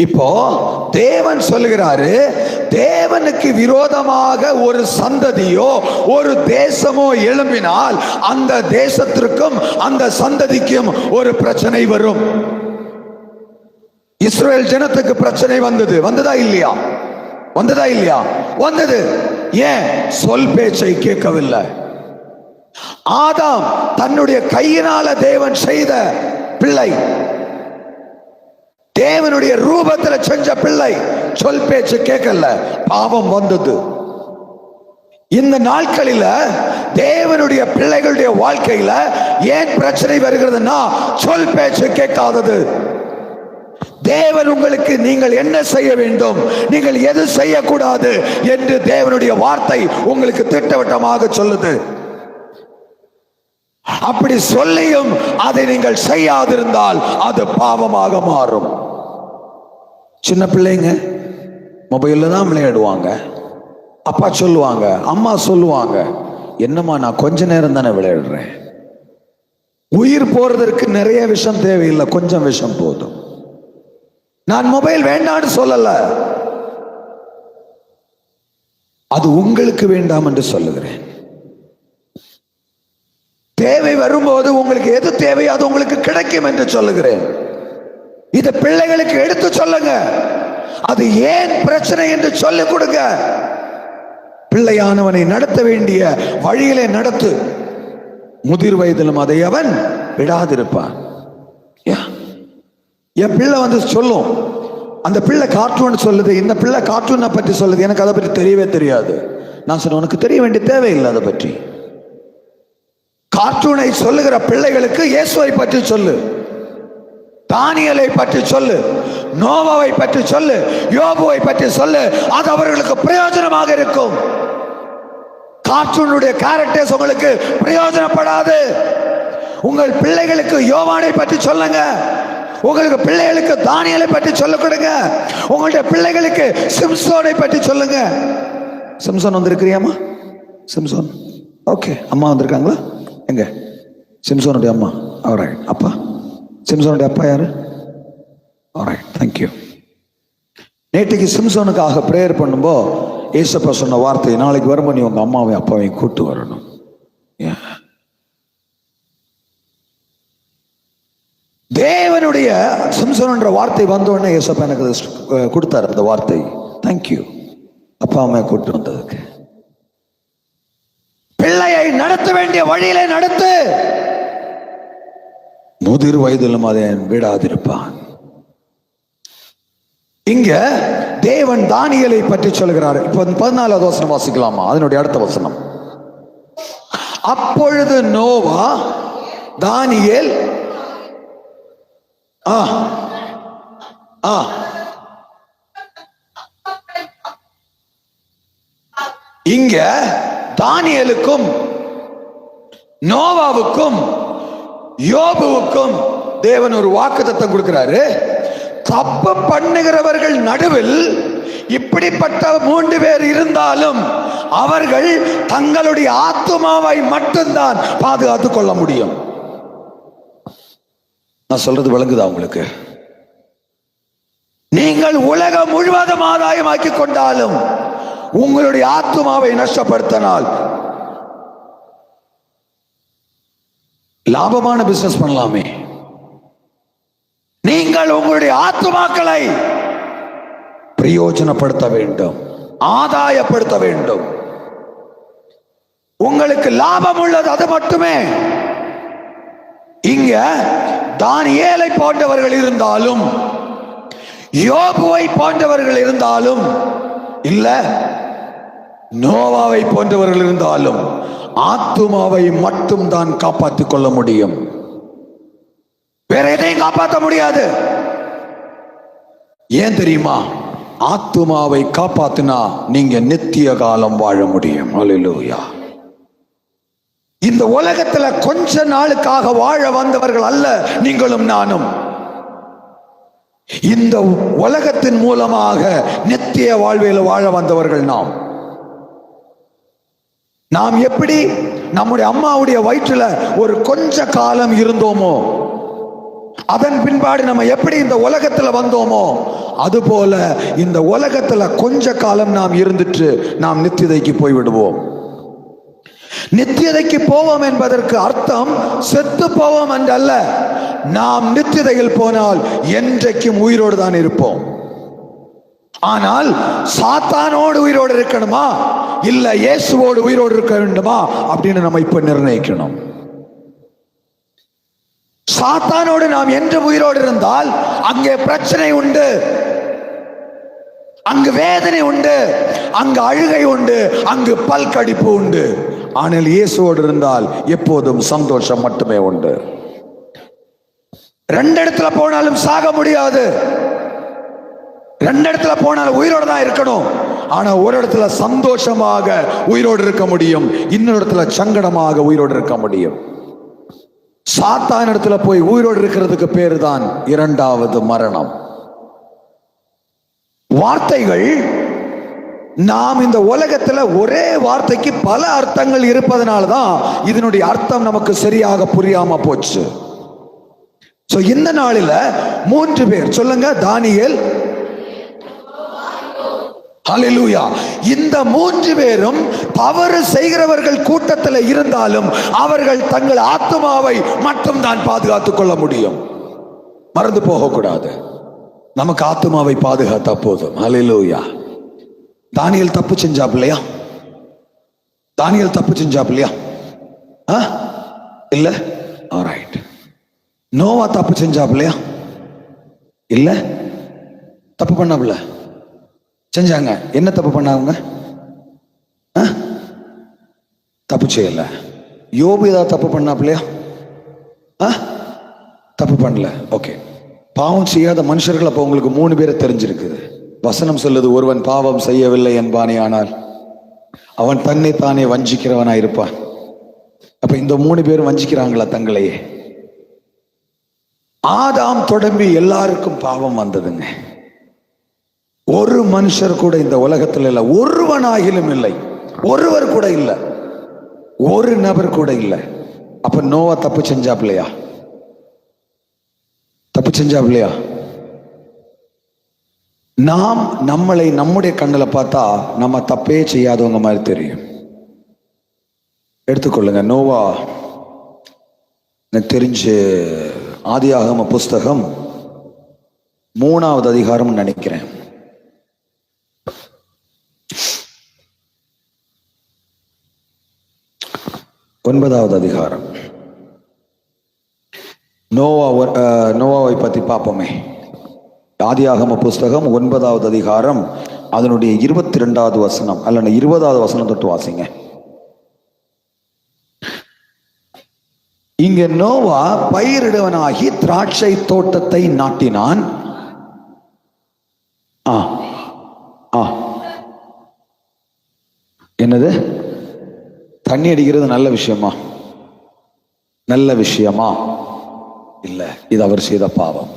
இப்போ தேவன் சொல்லுகிறாரு, தேவனுக்கு விரோதமாக ஒரு சந்ததியோ ஒரு தேசமோ எழும்பினால் அந்த தேசத்திற்கும் அந்த சந்ததிக்கும் ஒரு பிரச்சனை வரும். இஸ்ரவேல் ஜனத்துக்கு பிரச்சனை வந்ததா இல்லையா? வந்தது. ஏன்? சொல் பேச்சை கேட்கவில்லை. ஆதாம் தன்னுடைய கையினால தேவன் செய்த பிள்ளை, தேவனுடைய ரூபத்தில் செஞ்ச பிள்ளை, சொல் பேச்சு கேட்கல, பாவம் வந்தது. இந்த நாட்களில தேவனுடைய பிள்ளைகளுடைய வாழ்க்கையில ஏன் பிரச்சனை வருகிறதுனா, சொல் பேச்சு கேட்காதது. தேவன் உங்களுக்கு நீங்கள் என்ன செய்ய வேண்டும், நீங்கள் எது செய்யக்கூடாது என்று தேவனுடைய வார்த்தை உங்களுக்கு திட்டவட்டமாக சொல்லுது. அப்படி சொல்லியும் அதை நீங்கள் செய்யாதிருந்தால் அது பாவமாக மாறும். சின்ன பிள்ளைங்க மொபைல்ல தான் விளையாடுவாங்க. அப்பா சொல்லுவாங்க, அம்மா சொல்லுவாங்க, என்னம்மா நான் கொஞ்ச நேரம் தானே விளையாடுறேன். உயிர் போறதற்கு நிறைய விஷம் தேவையில்லை, கொஞ்சம் விஷம் போதும். நான் மொபைல் வேண்டான்னு சொல்லல, அது உங்களுக்கு வேண்டாம் என்று சொல்லுகிறேன். தேவை வரும்போது உங்களுக்கு எது தேவை அது உங்களுக்கு கிடைக்கும் என்று சொல்லுகிறேன். இதை பிள்ளைகளுக்கு எடுத்து சொல்லுங்க. அது ஏன் பிரச்சனை என்று சொல்லிக் கொடுங்க. பிள்ளையானவனை நடத்த வேண்டிய வழியிலே நடத்து. முதிர் வயதிலும் அதை அவன் விடாதிருப்பான். என் பிள்ளை வந்து சொல்லும், அந்த பிள்ளை கார்ட்டூன் சொல்லுது, இந்த பிள்ளை கார்ட்டூனை பற்றி சொல்லுது, எனக்கு அதை பற்றி தெரியவே தெரியாது. நான் சொன்னேன், உனக்கு தெரிய வேண்டிய தேவையில்லை அதை பற்றி. கார்ட்டூனை சொல்லுகிற பிள்ளைகளுக்கு இயேசுவை பற்றி சொல்லு, தானியேலை பற்றி சொல்லு, நோவாவை பற்றி சொல்லு, யோபுவை பற்றி சொல்லு. அது அவர்களுக்கு பிரயோஜனமாக இருக்கும். கார்ட்டூனுடைய கேரக்டர்ஸ் உங்களுக்கு பிரயோஜனப்படாது. உங்கள் பிள்ளைகளுக்கு யோவானை பற்றி சொல்லுங்க, உங்களுக்கு பிள்ளைகளுக்கு தானியேலை பற்றி சொல்ல கொடுங்க. உங்களுடைய பிள்ளைகளுக்கு சிம்சோனை பற்றி சொல்லுங்க. சிம்சோன் வந்திருக்கிறியாமா? சிம்சோன் ஓகே. அம்மா வந்திருக்காங்களா? எங்க சிம்சோனுடைய அம்மா? ஆல்ரைட். அப்பா சிம்சோனுடைய அப்பா யாரு? Alright, thank you. நேற்றுக்கு சிம்சோனுக்காக பிரேயர் பண்ணும்போ ஏசப்பா சொன்ன வார்த்தை, நாளைக்கு வரும்போது நீ உங்க அம்மாவையும் அப்பாவையும் கூட்டு வரணும். தேவனுடைய சிம்சோன்ற வார்த்தை வந்தோடனே ஏசப்பா எனக்கு கொடுத்தாரு அந்த வார்த்தை. தேங்க்யூ அப்பா அம்மா கூட்டு வந்ததுக்கு. பிள்ளையை நடத்த வேண்டிய வழியிலே நடத்து, முதிர் வயதிலும் அதை விடாதிருப்பான். இங்க தேவன் தானியேலை பற்றி சொல்கிறார். இப்ப 14வது வசனம் வாசிக்கலாமா? அதனுடைய அடுத்த வசனம். அப்பொழுது நோவா தானியேல் இங்க தானியேலுக்கும் நோவாவுக்கும் யோபுவுக்கும் தேவன் ஒரு வாக்குத்தத்தம் கொடுக்கிறாரு. தப்பு பண்ணுகிறவர்கள் நடுவில் இப்படிப்பட்ட 3 பேர் இருந்தாலும் அவர்கள் தங்களுடைய ஆத்துமாவை மட்டும்தான் பாதுகாத்துக் கொள்ள முடியும். நான் சொல்றது விளங்குதா உங்களுக்கு? நீங்கள் உலகம் முழுவதும் ஆதாயமாக்கி கொண்டாலும் உங்களுடைய ஆத்துமாவை நஷ்டப்படுத்தினால் லாபமான பிசினஸ் பண்ணலாமே. நீங்கள் உங்களுடைய ஆத்துமாக்களை பிரயோஜனப்படுத்த வேண்டும், ஆதாயப்படுத்த வேண்டும். உங்களுக்கு லாபம் உள்ளது அது மட்டுமே. இங்க தானியேலை போன்றவர்கள் இருந்தாலும், யோபுவை போன்றவர்கள் இருந்தாலும், இல்ல நோவாவை போன்றவர்கள் இருந்தாலும் ஆத்துமாவை மட்டும் தான் காப்பாற்றிக் கொள்ள முடியும். வேற எதையும் காப்பாற்ற முடியாது. ஏன் தெரியுமா? ஆத்துமாவை காப்பாத்தினா நீங்க நித்திய காலம் வாழ முடியும். அல்லேலூயா. இந்த உலகத்துல கொஞ்ச நாளுக்காக வாழ வந்தவர்கள் அல்ல நீங்களும் நானும். இந்த உலகத்தின் மூலமாக நித்திய வாழ்வில் வாழ வந்தவர்கள் நாம். நாம் எப்படி நம்முடைய அம்மாவுடைய வயிற்றுல ஒரு கொஞ்ச காலம் இருந்தோமோ, அதன் பின்பாடு நம்ம எப்படி இந்த உலகத்துல வந்தோமோ, அதுபோல இந்த உலகத்துல கொஞ்ச காலம் நாம் இருந்துட்டு நாம் நித்தியதைக்கு போய்விடுவோம். நித்தியதைக்கு போவோம் என்பதற்கு அர்த்தம் செத்து போவோம் என்றல்ல. நாம் நித்தியதையில் போனால் என்றைக்கும் உயிரோடு தான் இருப்போம். ஆனால் சாத்தானோடு உயிரோடு இருக்கணுமா, இல்ல இயேசுவோடு உயிரோடு இருக்க வேண்டுமா அப்படின்னு நம்ம இப்ப நிர்ணயிக்கணும். சாத்தானோடு நாம் என்று உயிரோடு இருந்தால் அங்கே பிரச்சனை உண்டு, அங்கு வேதனை உண்டு, அங்கு அழுகை உண்டு, அங்கு பல்கடிப்பு உண்டு. ஆனால் இயேசுவோடு இருந்தால் எப்போதும் சந்தோஷம் மட்டுமே உண்டு. 2 இடத்துல போனாலும் சாக முடியாது. 2 இடத்துல போனாலும் உயிரோடு தான் இருக்கணும். ஆனா ஒரு இடத்துல சந்தோஷமாக உயிரோடு இருக்க முடியும், இன்னொரு இடத்துல சங்கடமாக உயிரோடு இருக்க முடியும். சாத்தான் இடத்துல போய் உயிரோடு இருக்கிறதுக்கு பேரு தான் 2வது மரணம். வார்த்தைகள், நாம் இந்த உலகத்துல ஒரே வார்த்தைக்கு பல அர்த்தங்கள் இருப்பதனால்தான் இதனுடைய அர்த்தம் நமக்கு சரியாக புரியாம போச்சு. சோ இந்த நாளில 3 பேர் சொல்லுங்க, தானியேல், ஹல்லேலூயா. இந்த 3 பேரும் தவறு செய்கிறவர்கள் கூட்டத்தில் இருந்தாலும் அவர்கள் தங்கள் ஆத்துமாவை மட்டும் தான் பாதுகாத்துக் கொள்ள முடியும். மறந்து போக கூடாது. நமக்கு ஆத்துமாவை பாதுகாத்தா போதும். ஹல்லேலூயா. தானியேல் தப்பு செஞ்சாப்லையா? தானியேல் தப்பு செஞ்சாப்லையா? இல்ல. ஆல்ரைட். நோவா தப்பு செஞ்சாப்லையா? இல்ல. தப்பு பண்ணாப்ல? செஞ்சாங்க. என்ன தப்பு பண்ணாங்க? தப்பு செய்யல. யோபு ஏதாவது தப்பு பண்ணாப்லையா? தப்பு பண்ணல. ஓகே. பாவம் செய்யாத மனுஷர்கள் அப்ப உங்களுக்கு 3 பேரை தெரிஞ்சிருக்குது. வசனம் சொல்லுது, ஒருவன் பாவம் செய்யவில்லை என்பானே ஆனால் அவன் தன்னை தானே வஞ்சிக்கிறவனா இருப்பான். அப்ப இந்த 3 பேரும் வஞ்சிக்கிறாங்களா தங்களையே? ஆதாம் தொடங்கி எல்லாருக்கும் பாவம் வந்ததுங்க. ஒரு மனுஷர் கூட இந்த உலகத்தில் இல்லை, ஒருவனாகிலும் இல்லை, ஒருவர் கூட இல்லை, ஒரு நபர் கூட இல்லை. அப்ப நோவா தப்பு செஞ்சாப்லையா? தப்பு செஞ்சாப்லையா? நாம் நம்மளை நம்முடைய கண்ணில் பார்த்தா நம்ம தப்பே செய்யாதவங்க மாதிரி தெரியும். எடுத்துக்கொள்ளுங்க, நோவா எனக்கு தெரிஞ்சு ஆதியாகம புஸ்தகம் 3வது அதிகாரம் நினைக்கிறேன். ஒன்பதாவது அதிகாரம். நோவாவை பத்தி பார்ப்போமே. ஆதியாகம புஸ்தகம் 9வது அதிகாரம் அதனுடைய 22வது வசனம் அல்ல 20வது வசனம் தொட்டு வாசிங்க. இங்க நோவா பயிரிடுவனாகி திராட்சை தோட்டத்தை நாட்டினான். என்னது? தண்ணி அடிக்கிறது நல்ல விஷயமா? நல்ல விஷயமா? இல்ல, இது அவர் செய்த பாவம்.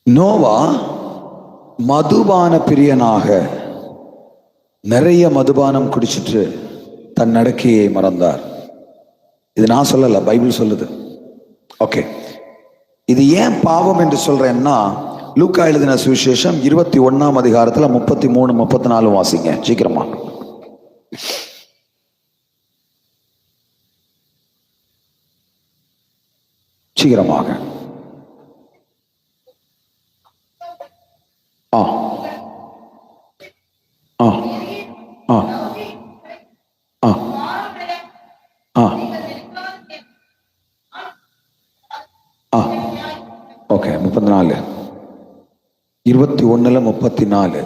நோவா மதுபான பிரியனாக நிறைய மதுபானம் குடிச்சிட்டு தன் நடக்கையை மறந்தார். இது நான் சொல்லல, பைபிள் சொல்லுது. ஓகே, இது ஏன் பாவம் என்று சொல்றேன்னா, லூக்கா எழுதின சுவிசேஷம் 21ஆம் அதிகாரத்துல 33, 34 வாசிங்க சீக்கிரமா. சீக்கிரமாக. ஆ ஆ ஆ ஆ ஆ ஆ ஓகே. 34, 21, 34.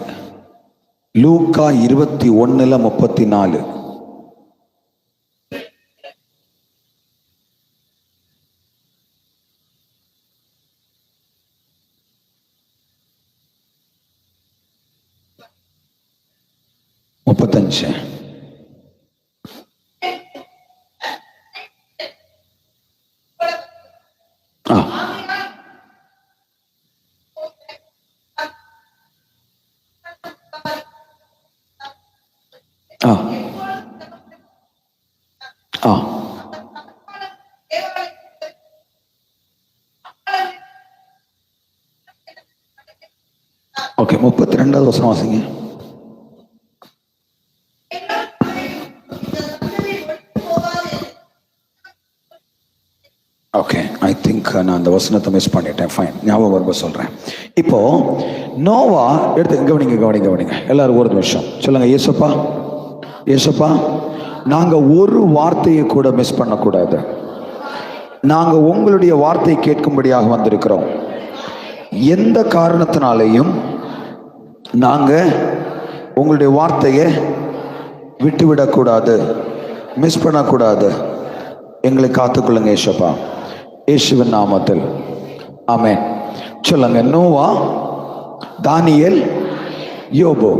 லூக்கா 21, 34. ஓகே, 32வது வசனம் வாசிங்க. ஓகே, ஐ திங்க் நான் அந்த வசனத்தை மிஸ் பண்ணிட்டேன். ஃபைன், ஞாபகம் வரும்போது சொல்றேன். இப்போ நோவா எடுத்து கவனிங்க எல்லாரும் ஒரு நிமிஷம் சொல்லுங்க. ஏசப்பா, ஏசப்பா, நாங்க ஒரு வார்த்தையை கூட மிஸ் பண்ணக்கூடாது. நாங்க உங்களுடைய வார்த்தையை கேட்கும்படியாக வந்திருக்கிறோம். எந்த காரணத்தினாலையும் நாங்க உங்களுடைய வார்த்தையை விட்டுவிடக்கூடாது, மிஸ் பண்ணக்கூடாது. எங்களை காத்துக்கொள்ளுங்க ஏசப்பா, இயேசுவின் நாமத்தில் ஆமென். சொல்லுங்க. நோவா, தானியேல், யோபு.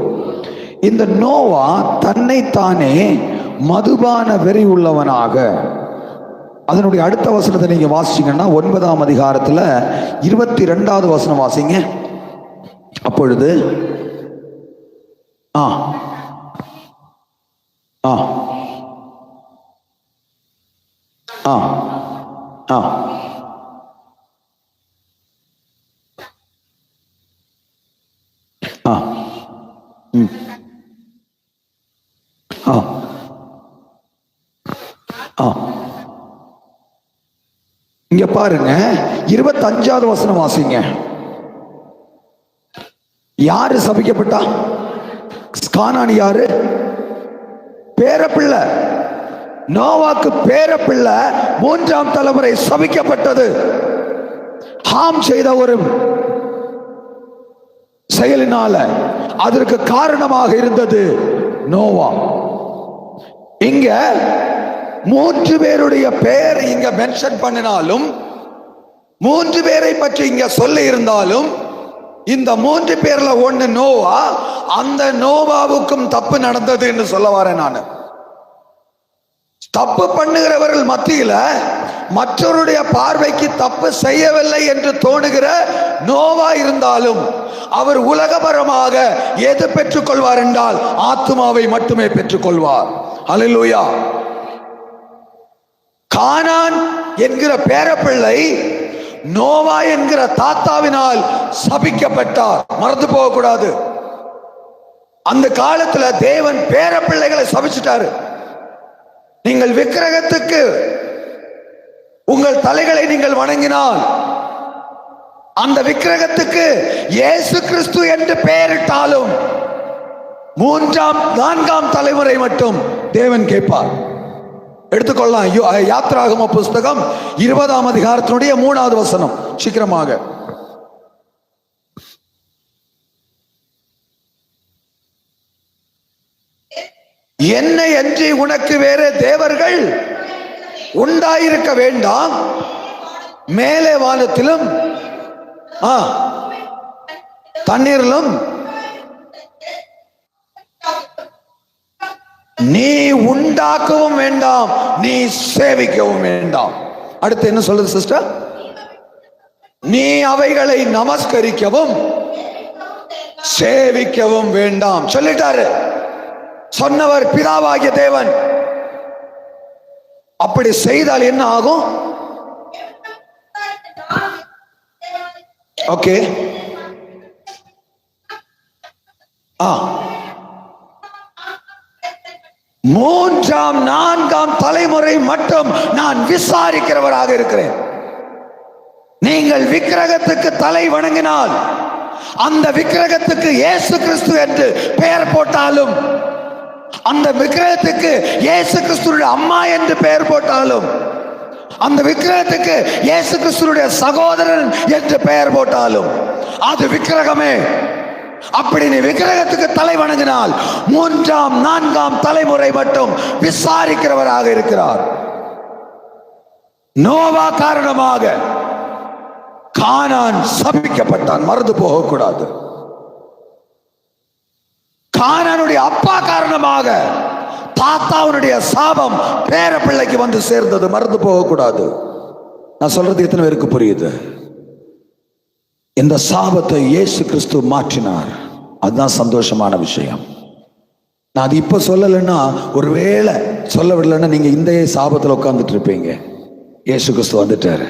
இந்த நோவா தன்னைத்தானே மதுபான வெறி உள்ளவனாக, அதனுடைய அடுத்த வசனத்தை நீங்க வாசிச்சீங்கன்னா 9ஆம் அதிகாரத்துல 22வது வசனம் வாசிங்க. அப்பொழுது ஆ ஆ ஆ ஆ ஆ ஆ ஆ இங்க பாருங்க, 25வது வசனம் வாசிங்க. யாரு சபிக்கப்பட்டா? கானான் யாரு? பேரப்பிள்ளை. நோவாக்கு பேரப்பிள்ளை 3ஆம் தலைமுறை சபிக்கப்பட்டது. ஹாம் செய்த ஒரு செயலினால அதற்கு காரணமாக இருந்தது நோவா. இங்க 3 பேருடைய பெயர் இங்க மென்ஷன் பண்ணினாலும், 3 பேரை பற்றி இங்க சொல்ல இருந்தாலும், இந்த 3 பேர்ல ஒண்ணு நோவா. அந்த நோவாவுக்கும் தப்பு நடந்தது என்று சொல்ல வரேன் நான். தப்பு பண்ணுகிறவர்கள் மத்தியில மற்றவருடைய பார்வைக்கு தப்பு செய்யவில்லை என்று தோணுகிற நோவா இருந்தாலும் அவர் உலகபரமாக எது பெற்றுக்கொள்வார் என்றால் ஆத்துமாவை மட்டுமே பெற்றுக்கொள்வார். அல்லேலூயா. கானான் என்கிற பேரப்பிள்ளை நோவா என்கிற தாத்தாவினால் சபிக்கப்பட்டார். மறந்து போக கூடாது. அந்த காலத்துல தேவன் பேரப்பிள்ளைகளை சபிச்சிட்டாரு. நீங்கள் விக்கிரகத்துக்கு உங்கள் தலைகளை நீங்கள் வணங்கினால் அந்த விக்கிரகத்துக்கு இயேசு கிறிஸ்து என்று பெயரிட்டாலும் 3ஆம் 4ஆம் தலைமுறை மட்டும் தேவன் கேட்பார். எடுத்துக்கொள்ளலாம். யாத்திராகம புஸ்தகம் 20ஆம் அதிகாரத்தினுடைய 3வது வசனம். சீக்கிரமாக. என்னை அன்றி உனக்கு வேறு தேவர்கள் உண்டாயிருக்க வேண்டாம், மேலே வானத்திலும் தண்ணீரிலும் நீ உண்டாக்கவும் வேண்டாம், நீ சேவிக்கவும் வேண்டாம். அடுத்து என்ன சொல்றது சிஸ்டர்? நீ அவைகளை நமஸ்கரிக்கவும் சேவிக்கவும் வேண்டாம் சொல்லிட்டாரு. சொன்னவர் பிதாவாகிய தேவன். அப்படி செய்தால் என்ன ஆகும்? ஓகே. 3ஆம் 4ஆம் தலைமுறை மட்டும் நான் விசாரிக்கிறவராக இருக்கிறேன். நீங்கள் விக்கிரகத்துக்கு தலை வணங்கினால் அந்த விக்கிரகத்துக்கு இயேசு கிறிஸ்து என்று பெயர் போட்டாலும், அந்த விக்கிரகத்துக்கு இயேசு கிறிஸ்துடைய அம்மா என்று பெயர் போட்டாலும், அந்த விக்கிரகத்துக்கு இயேசு கிறிஸ்துடைய சகோதரன் என்று பெயர் போட்டாலும் அது விக்கிரகமே. அப்படி நீ விக்கிரகத்துக்கு தலை வணங்கினால் 3ஆம் 4ஆம் தலைமுறை மட்டும் விசாரிக்கிறவராக இருக்கிறார். நோவா காரணமாக கானான் சபிக்கப்பட்டான். மறந்து போகக்கூடாது. கானானுடைய அப்பா காரணமாக தாத்தாவுடைய சாபம் பேர பிள்ளைக்கு வந்து சேர்ந்தது. மறந்து போகக்கூடாது. நான் சொல்றது எத்தனை பேருக்கு புரியுது? இந்த சாபத்தை இயேசு கிறிஸ்து மாற்றினார். அதுதான் சந்தோஷமான விஷயம். நான் அது இப்ப சொல்லலைன்னா, ஒருவேளை சொல்ல விடலைன்னா நீங்க இந்த சாபத்தில் உட்கார்ந்துட்டு இருப்பீங்க. இயேசு கிறிஸ்து வந்துட்டாரு.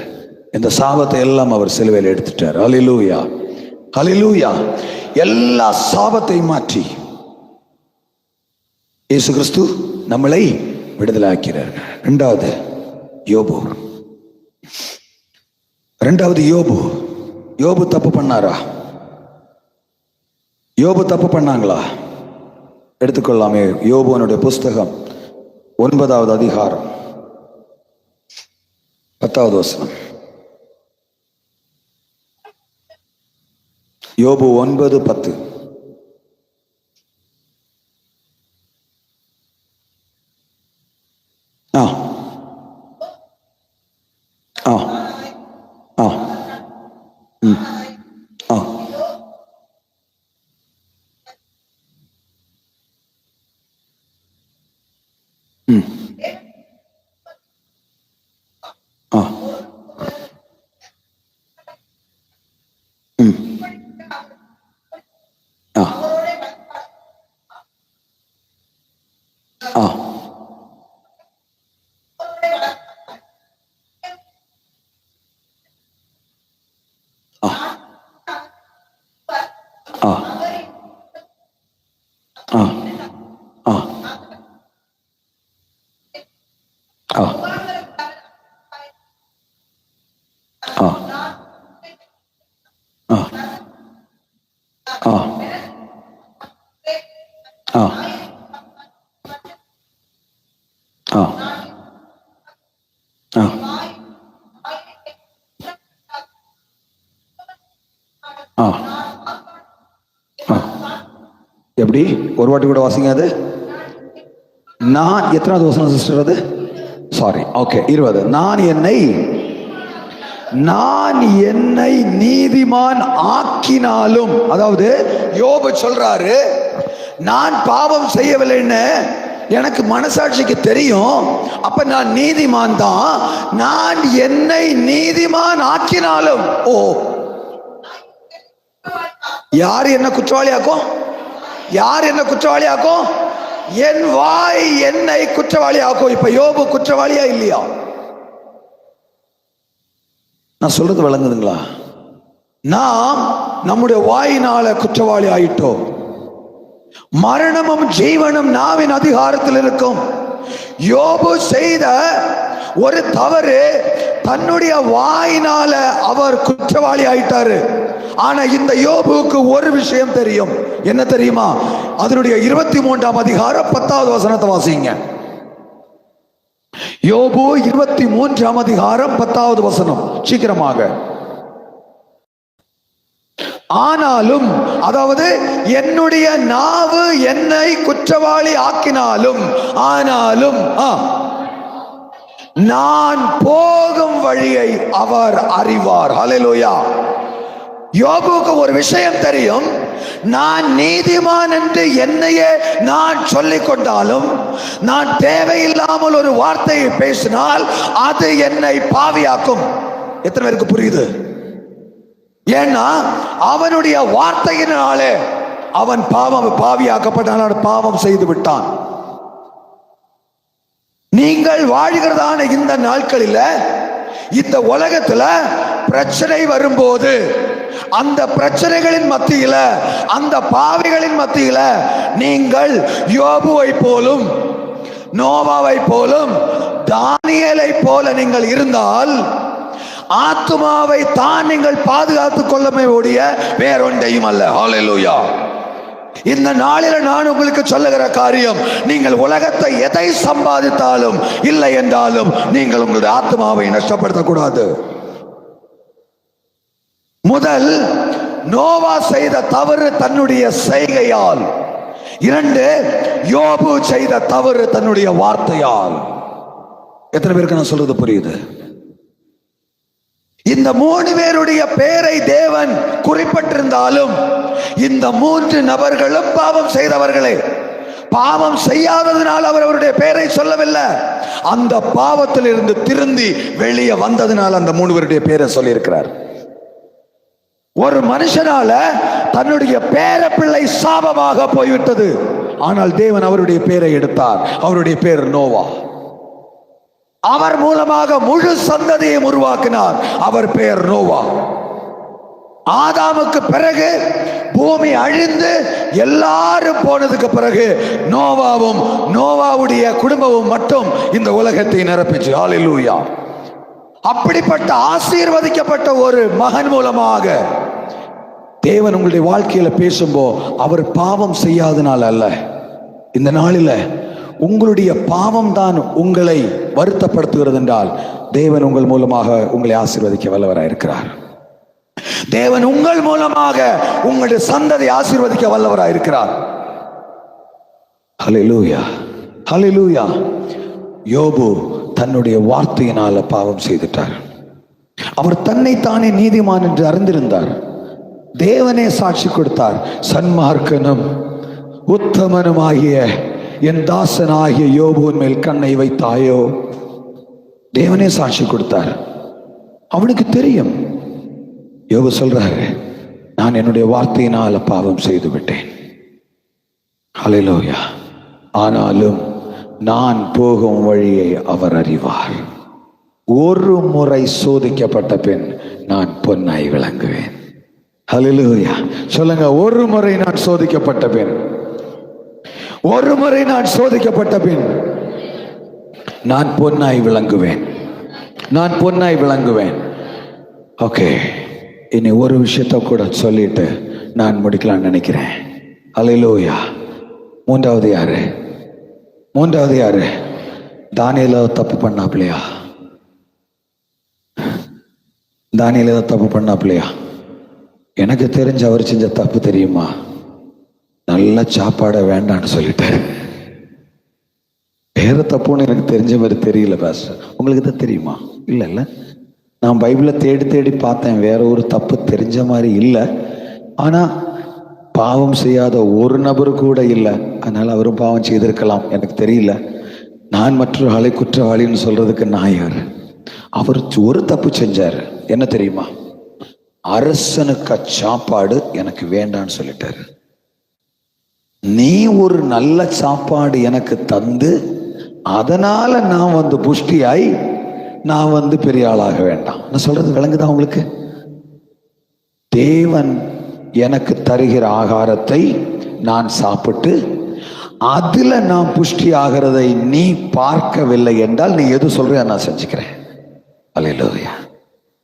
இந்த சாபத்தை எல்லாம் அவர் சிலுவையில் எடுத்துட்டார். ஹல்லேலூயா, ஹல்லேலூயா. எல்லா சாபத்தையும் மாற்றி இயேசு கிறிஸ்து நம்மளை விடுதலாக்கிறார். இரண்டாவது யோபு. யோபு தப்பு பண்ணாரா? யோபு தப்பு பண்ணாங்களா? எடுத்துக்கொள்ளாமே. யோபுனுடைய புஸ்தகம் 9வது அதிகாரம் 10வது வசனம். யோபு 9:10. எப்படி? ஒரு வாட்டி கூட வாசிங்க. அது நான் எத்தனாவது வசனம் சிஸ்டர்? அது சாரி, ஓகே 20. நான் என்னை நீதிமான் ஆக்கினாலும், அதாவது யோபு சொல்றாரு, நான் பாவம் செய்யவில்லைன்னு எனக்கு மனசாட்சிக்கு தெரியும், அப்ப நான் நீதிமான் தான். நான் என்னை நீதிமான் ஆக்கினாலும், ஓ, யார் என்ன குற்றவாளியாக்கும்? யார் என்ன குற்றவாளியாக்கும்? என் வாய் என்னை குற்றவாளியாக்கும். இப்ப யோபு குற்றவாளியா இல்லையா? நான் சொல்றது விளங்குதுங்களா? நாம் நம்முடைய வாயினால குற்றவாளி ஆயிட்டோம். மரணமும் ஜீவனும் நாவின் அதிகாரத்தில் இருக்கும். யோபு செய்த ஒரு தவறு, தன்னுடைய வாயினால அவர் குற்றவாளி ஆயிட்டாரு. ஆனா இந்த யோபுவுக்கு ஒரு விஷயம் தெரியும். என்ன தெரியுமா? அதனுடைய 23ஆம் அதிகாரம் 10வது வசனத்தை வாசிங்க. யோபு 23ஆம் அதிகாரம் 10வது வசனம், சீக்கிரமாக. ஆனாலும், அதாவது என்னுடைய நாவு என்னை குற்றவாளி ஆக்கினாலும், ஆனாலும் நான் போகும் வழியை அவர் அறிவார். ஹல்லேலூயா. யோபுக்கு ஒரு விஷயம் தெரியும். நான் நீதிமான் என்று என்னையே நான் சொல்லிக் கொண்டாலும், நான் தேவையில்லாமல் ஒரு வார்த்தையை பேசினால் அது என்னை பாவியாக்கும். எத்தனை பேருக்கு புரியுது? ஏன்னா அவனுடைய வார்த்தையினாலே அவன் பாவியாக்கப்பட்டான், பாவம் செய்து விட்டான். நீங்கள் வாழ்கிறதான இந்த நாட்களில், இந்த உலகத்துல பிரச்சனை வரும்போது, அந்த பிரச்சனைகளின் மத்தியில, அந்த பாவிகளின் மத்தியில நீங்கள் யோபுவை போலும், நோவாவை போலும், தானியேலை போல நீங்கள் இருந்தால், ஆத்துமாவை தான் நீங்கள் பாதுகாத்துக் கொள்ளமே ஒழிய வேறொன்றையும் அல்ல. ஹல்லேலூயா. இந்த நாளில் நான் உங்களுக்கு சொல்லுகிற காரியம், நீங்கள் உலகத்தை எதை சம்பாதித்தாலும் இல்லை என்றாலும் நீங்கள் உங்களுடைய ஆத்மாவை நஷ்டப்படுத்தக்கூடாது. முதல், நோவா செய்த தவறு தன்னுடைய செய்கையால். 2, யோபு செய்த தவறு தன்னுடைய வார்த்தையால். எத்தனை பேருக்கு நான் சொல்றது புரியுது? இந்த 3 பேருடைய பெயரை தேவன் குறிப்பிட்டிருந்தாலும், இந்த 3 நபர்களும் பாவம் செய்தவர்களே. பாவம் செய்யாததினால் அவர் அவருடைய பெயரை சொல்லவில்லை. அந்த பாவத்தில் இருந்து திருந்தி வெளியே வந்ததினால் அந்த 3 பேருடைய பெயரை சொல்லி இருக்கிறார். ஒரு மனுஷனால தன்னுடைய பேர பிள்ளை சாபமாக போய்விட்டது. ஆனால் தேவன் அவருடைய பெயரை எடுத்தார். அவருடைய பேர் நோவா. அவர் மூலமாக முழு சந்ததியை உருவாக்கினார். அவர் பெயர் நோவா. ஆதாமுக்கு பிறகு பூமி அழிந்து எல்லாரும் போனதுக்கு பிறகு நோவாவும் நோவாவுடைய குடும்பமும் மட்டும் இந்த உலகத்தை நிரப்பிச்சு. ஹல்லேலூயா. அப்படிப்பட்ட ஆசீர்வதிக்கப்பட்ட ஒரு மகன் மூலமாக தேவன் உங்களுடைய வாழ்க்கையில பேசும்போது அவர் பாவம் செய்யாதனால அல்ல. இந்த நாளில உங்களுடைய பாவம் தான் உங்களை வருத்தப்படுத்துகிறது என்றால், தேவன் உங்கள் மூலமாக உங்களை ஆசீர்வதிக்க வல்லவராயிருக்கிறார். தேவன் உங்கள் மூலமாக உங்களுடைய சந்ததி ஆசீர்வதிக்க வல்லவராயிருக்கிறார். ஹல்லேலூயா, ஹல்லேலூயா. யோபு தன்னுடைய வார்த்தையினால பாவம் செய்துட்டார். அவர் தன்னைத்தானே நீதிமான் என்று அறிந்திருந்தார். தேவனே சாட்சி கொடுத்தார். சன்மார்க்கனும் உத்தமனுமாகிய என் தாசனாகிய யோபுவின் மேல் கண்ணை வைத்தாயோ. தேவனே சாட்சி கொடுத்தார். அவனுக்கு தெரியும். யோபு சொல்றாரு, நான் என்னுடைய வார்த்தையினால பாவம் செய்து விட்டேன். ஹல்லேலூயா. ஆனாலும் நான் போகும் வழியை அவர் அறிவார். ஒரு முறை சோதிக்கப்பட்ட பின் நான் பொன்னாய் விளங்குவேன். ஹல்லேலூயா. சொல்லுங்க, ஒரு முறை நான் சோதிக்கப்பட்ட பின், ஒரு முறை நான் சோதிக்கப்பட்ட பின் நான் பொன்னாய் விளங்குவேன். நான் பொன்னாய் விளங்குவேன். ஓகே, இனி ஒரு விஷயத்தை கூட சொல்லிட்டு நான் முடிக்கலாம்னு நினைக்கிறேன். ஹல்லேலூயா. மூன்றாவது யாரு? மூன்றாவது யாரு? தானியேல் தப்பு பண்ணாப்லையா? தானியேல் தப்பு பண்ணாப்லையா? எனக்கு தெரிஞ்ச அவர் செஞ்ச தப்பு தெரியுமா? நல்ல சாப்பாடை வேண்டான்னு சொல்லிட்டாரு. வேற தப்புன்னு எனக்கு தெரிஞ்ச மாதிரி தெரியல பாஸ்டர். உங்களுக்கு தான் தெரியுமா? இல்லைல்ல. நான் பைபிளை தேடி தேடி பார்த்தேன், வேற ஒரு தப்பு தெரிஞ்ச மாதிரி இல்லை. ஆனா பாவம் செய்யாத ஒரு நபர் கூட இல்லை. அதனால அவரும் பாவம் செய்திருக்கலாம், எனக்கு தெரியல. நான் மற்றொரு ஆளை குற்றவாளின்னு சொல்றதுக்கு நான் யார்? அவர் ஒரு தப்பு செஞ்சார், என்ன தெரியுமா? அரசனுக்கு சாப்பாடு எனக்கு வேண்டான்னு சொல்லிட்டாரு. நீ ஒரு நல்ல சாப்பாடு எனக்கு தந்து அதனால நான் புஷ்டியாய் நான் பெரிய ஆளாக வேண்டாம். நான் சொல்றது விளங்குதா உங்களுக்கு? தேவன் எனக்கு தருகிற ஆகாரத்தை நான் சாப்பிட்டு அதுல நான் புஷ்டி ஆகிறதை நீ பார்க்கவில்லை என்றால் நீ எது சொல்றியா நான் செஞ்சுக்கிறேன். அல்லேலூயா.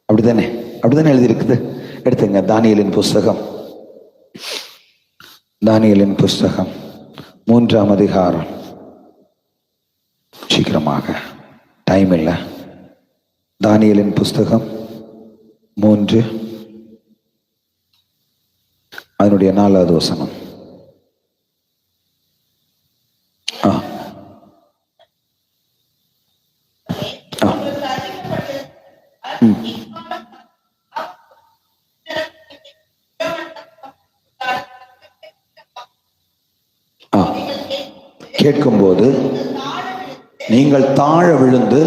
அப்படிதானே? அப்படித்தானே எழுதியிருக்குது. எடுத்துங்க தானியேலின் புஸ்தகம், தானியேலின் புஸ்தகம் 3ஆம் அதிகாரம். சீக்கிரமாக, டைம் இல்லை. தானியேலின் புஸ்தகம் 3 அதனுடைய 4வது வசனம். கேட்கும்போது நீங்கள் தாழ விழுந்து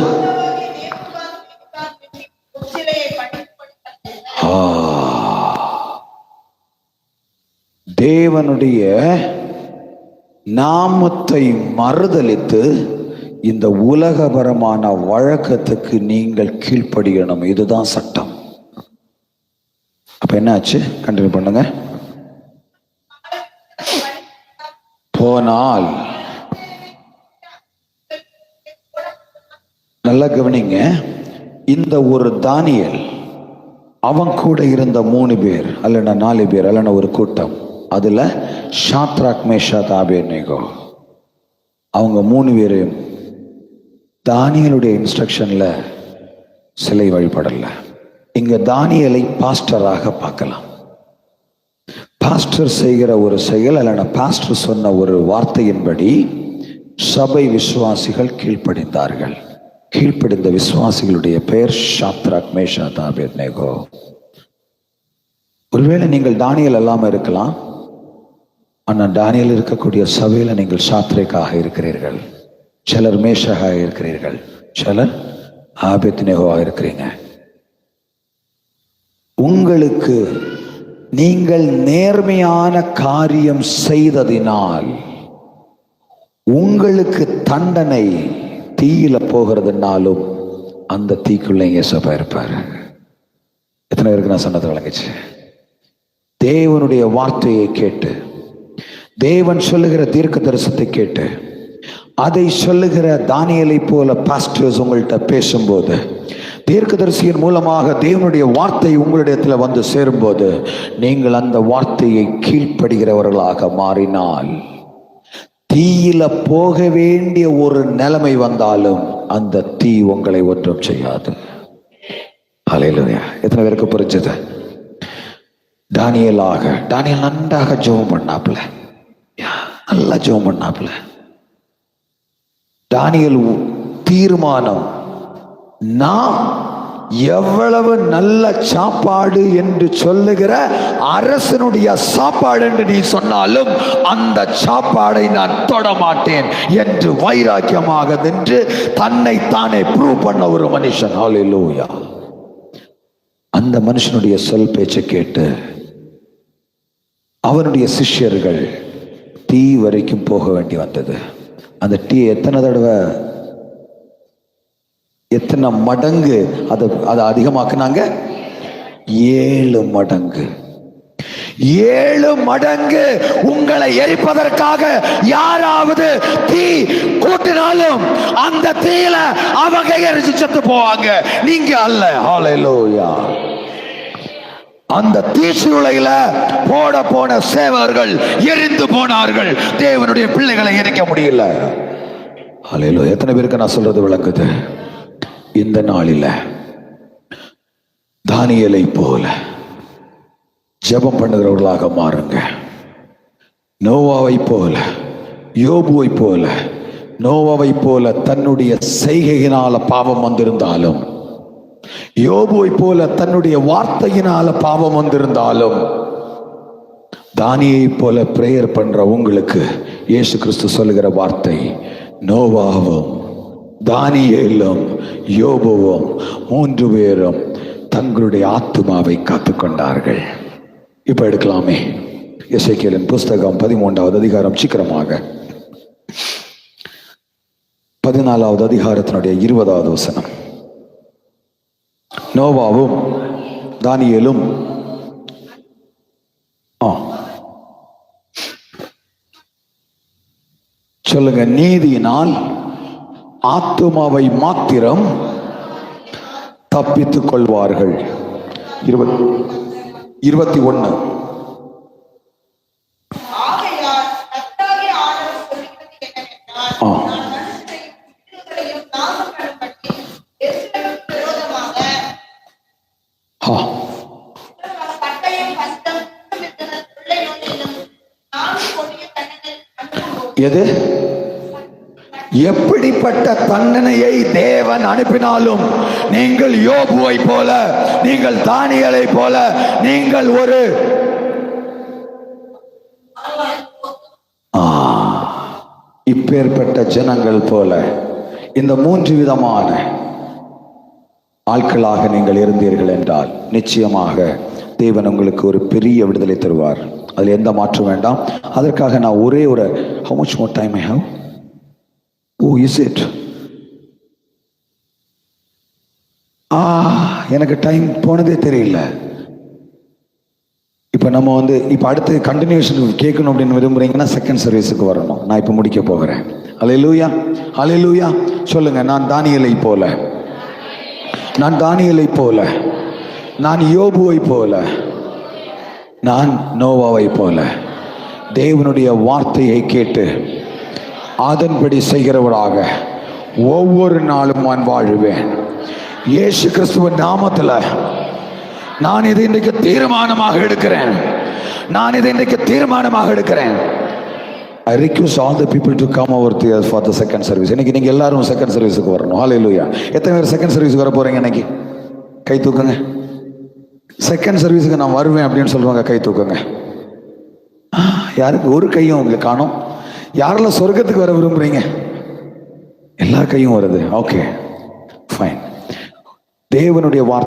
தேவனுடைய நாமத்தை மறுதலித்து இந்த உலகபரமான வழக்கத்துக்கு நீங்கள் கீழ்ப்படியணும். இதுதான் சட்டம். அப்ப என்னாச்சு? கண்டினியூ பண்ணுங்க. போனால் நல்லா கவனிங்க. இந்த ஒரு தானியேல், அவன் கூட இருந்த 3 பேர் அல்லனா 4 பேர் அல்லனா ஒரு கூட்டம், அதுல ஷாத்ராக், மேஷாக், ஆபேத்நேகோ, அவங்க 3 பேரையும் தானியேலுடைய இன்ஸ்ட்ரக்ஷன்ல சிலை வழிபடல. இங்க தானியேலை பாஸ்டராக பார்க்கலாம். பாஸ்டர் செய்கிற ஒரு செயல் அல்லனா பாஸ்டர் சொன்ன ஒரு வார்த்தையின்படி சபை விசுவாசிகள் கீழ்ப்படிந்தார்கள். கீழ்ப்படிந்த விசுவாசிகளுடைய பெயர் ஷாத்ராக், மேஷாக், ஆபேத்நேகோ. ஒருவேளை நீங்கள் தானியேல் இல்லாம இருக்கலாம், ஆனா தானியேல் இருக்கக்கூடிய சபையில நீங்கள் ஷாத்ரேக்காக இருக்கிறீர்கள், சிலர் மேஷாக இருக்கிறீர்கள், சிலர் ஆபேத்நேகோவாக இருக்கிறீங்க. உங்களுக்கு நீங்கள் நேர்மையான காரியம் செய்ததினால் உங்களுக்கு தண்டனை தீயில போகிறதுனாலும் அந்த தீக்குள்ள இயேசுவா இருப்பாரு. எத்தனை பேருக்கு நான் சொன்னது விளங்குச்சு? தேவனுடைய வார்த்தையை கேட்டு, தேவன் சொல்லுகிற தீர்க்க தரிசனத்தை கேட்டு, அதை சொல்லுகிற தானியேலை போல பாஸ்டர்ஸ் உங்கள்கிட்ட பேசும்போது, தீர்க்கதரிசியின் மூலமாக தேவனுடைய வார்த்தை உங்களிடத்துல வந்து சேரும்போது, நீங்கள் அந்த வார்த்தையை கீழ்ப்படுகிறவர்களாக மாறினால் தீயில போக வேண்டிய ஒரு நிலைமை வந்தாலும் அந்த தீ உங்களை ஒன்றும் செய்யாது. ஹல்லேலூயா. எத்தனை பேருக்கு புரிஞ்சது? தானியேல் நன்றாக ஜெபம் பண்ணாப்ல, நல்லா ஜெபம் பண்ணாப்ல. தானியேல் தீர்மானம், நாம் எவ்வளவு நல்ல சாப்பாடு என்று சொல்லுகிற அரசனுடைய சாப்பாடு என்று நீ சொன்னாலும் அந்த சாப்பாடை நான் தொட மாட்டேன் என்று வைராக்கியமாக நின்று தன்னை தானே ப்ரூவ் பண்ண ஒரு மனுஷன். ஹல்லேலூயா. அந்த மனுஷனுடைய சொல் பேச்சை கேட்டு அவனுடைய சிஷ்யர்கள் தீ வரைக்கும் போக வேண்டி வந்தது. அந்த தீ எத்தனை மடங்கு அதை அதிகமாக்குனாங்க? 7 மடங்கு. 7 மடங்கு உங்களை எரிப்பதற்காக யாராவது தீ கூட்டினாலும் அந்த தீயில அவங்க எரிச்சு செத்து போவாங்க, நீங்க அல்ல. ஹல்லேலூயா. அந்த தீச்சுளையில போன சேவர்கள் எரிந்து போனார்கள். தேவனுடைய பிள்ளைகளை எரிக்க முடியல. ஹல்லேலூயா. எத்தனை பேருக்கு நான் சொல்றது விளங்குது? இந்த நாளில தானியேலை போல ஜெபம் பண்ணுகிறவர்களாக மாறுங்க. நோவாவை போல, யோபுவை போல, நோவாவை போல தன்னுடைய செய்கையினால பாவம் வந்திருந்தாலும், யோபுவை போல தன்னுடைய வார்த்தையினால பாவம் வந்திருந்தாலும், தானியை போல பிரேயர் பண்ற உங்களுக்கு இயேசு கிறிஸ்து சொல்லுகிற வார்த்தை, நோவாவும் தானியேலும் யோபுவும் 3 பேரும் தங்களுடைய ஆத்துமாவை காத்துக்கொண்டார்கள். இப்ப எடுக்கலாமே எசேக்கியேலின் புஸ்தகம் 13வது அதிகாரம், சீக்கிரமாக 14வது அதிகாரத்தினுடைய 20வது வசனம். நோவாவும் தானியேலும் சொல்லுங்க, நீதியினால் ஆத்துமாவை மாத்திரம் தப்பித்துக் கொள்வார்கள். 21. ஆகையால் கர்த்தராகிய ஆண்டவர் சொல்லுகிறது என்னவென்றால், நான் மனுஷரையும் மிருகங்களையும் நாசப்படும்படி எருசலேமுக்கு விரோதமாக பட்டயம், கஷ்டம், கொள்ளை நோயிலும் 4 கொடிய தண்டனைகள் அனுப்புவேன். எது? எப்படிப்பட்ட தண்டனையை தேவன் அனுப்பினாலும் நீங்கள் யோபுவை போல, நீங்கள் தானியேலை போல, நீங்கள் ஒரு இப்பேற்பட்ட ஜனங்கள் போல இந்த 3 விதமான ஆட்களாக நீங்கள் இருந்தீர்கள் என்றால் நிச்சயமாக தேவன் உங்களுக்கு ஒரு பெரிய விடுதலை தருவார். அதில் எந்த மாற்றம் வேண்டாம். அதற்காக நான் ஒரே ஒரு how much more time I have? Oh, is it? எனக்கு டைம் போனதே தெரியல. இப்போ நம்ம இப்போ அடுத்து கண்டினியூஷன் கேட்கணும் அப்படின்னு விரும்புறீங்கன்னா செகண்ட் சர்வீஸுக்கு வரணும். நான் இப்போ முடிக்க போகிறேன். அல்லேலூயா, அல்லேலூயா. சொல்லுங்க, நான் தானியேலை போல, நான் தானியேலை போல, நான் யோபுவை போல, நான் நோவாவை போல தேவனுடைய வார்த்தையை கேட்டு அதன்படி செய்கிறவராக ஒவ்வொரு நாளும் நான் வாழுவேன். இயேசு கிறிஸ்துவின் நாமத்தில் நான் இதை இன்றைக்கு தீர்மானமாக எடுக்கிறேன். நான் இதை இன்றைக்கு தீர்மானமாக எடுக்கிறேன். I request all the people to come over here for the second service. இன்னைக்கு நீங்க எல்லாரும் செகண்ட் சர்வீஸுக்கு வரணும். ஹalleluya. எத்தனை பேர் செகண்ட் சர்வீஸுக்கு வர போறீங்க? இன்னைக்கு கை தூக்குங்க. செகண்ட் சர்வீஸுக்கு நான் வருவேன் அப்படின்னு சொல்லுவாங்க. கை தூக்குங்க. யாருக்கு ஒரு கையும் உங்களுக்கு காணும்? யாரெல்லாம் சொர்க்கத்துக்கு வர விரும்புறீங்க? எல்லா கையும் வருது. Okay, fine. தேவனுடைய வார்த்தை